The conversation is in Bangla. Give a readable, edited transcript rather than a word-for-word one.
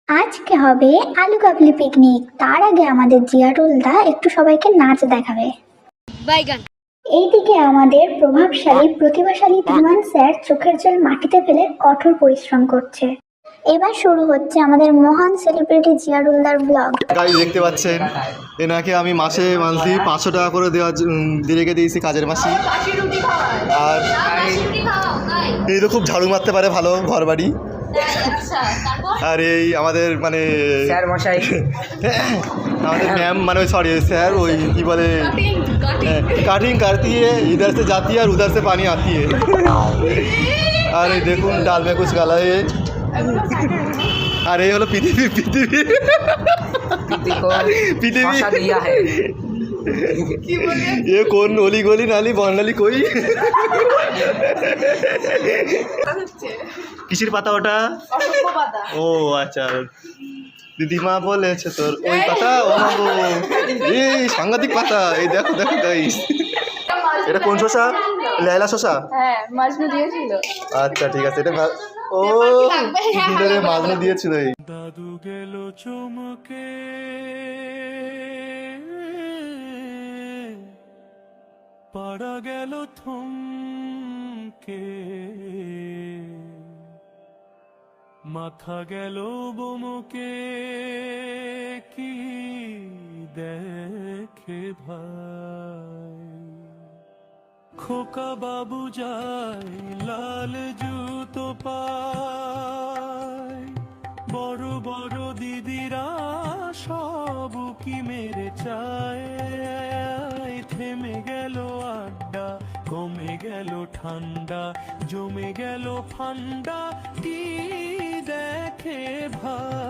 আজকে হবে আলু কাবলি পিকনিক। তার আগে আমাদের জিয়ারুলদা একটু সবাইকে নাচ দেখাবে। বাইগান। এইদিকে আমাদের প্রভাবশালী প্রতিভাশালী ধীমান স্যার চোখের জল মাটিতে ফেলে কঠোর পরিশ্রম করছে। এবার শুরু হচ্ছে আমাদের মহান সেলিব্রিটি জিয়ারুলদার ব্লগ। গাইজ দেখতে পাচ্ছেন এনাকে আমি মান্থলি 500 টাকা করে রেখে দিয়েছি কাজের মাসি। আর এই তো খুব ঝাড়ু মারতে পারে ভালো ঘর বাড়ি। আর এই আমাদের মানে স্যার মশাই আমাদের ম্যাম মানে সরি স্যার ওই কি বলে কাটিং करती है इधर से जाती है और उधर से पानी आती है। আর এই দেখুন ডাল মে কুছ গালা है। আর এই হলো পৃথিবী ये कौन ओली गोली नाली बर्नाली कोई কিসের পাতা ওটা? ও আচ্ছা দিদিমা বলেছে তোর ওই পাতা। ও এই সাংঘাতিক পাতা। এই দেখো দেখো গাইস, এটা কোন শসা? লেলা শসা। হ্যাঁ, মাজনু দিয়েছিল। আচ্ছা ঠিক আছে, এটা ও ভিতরে মাজনু দিয়েছিল। এই দাদু গেল চমকে পাড়া গেল থমকে মাথা গেল বমকে কি দেখে ভাই খোকা বাবু যায় লাল জুতো পায় বড় বড় দিদিরা সব কি মেরে চায় থেমে গেল আড্ডা কমে গেল ঠান্ডা জমে গেল ফান্ডা কি দেখে ভাই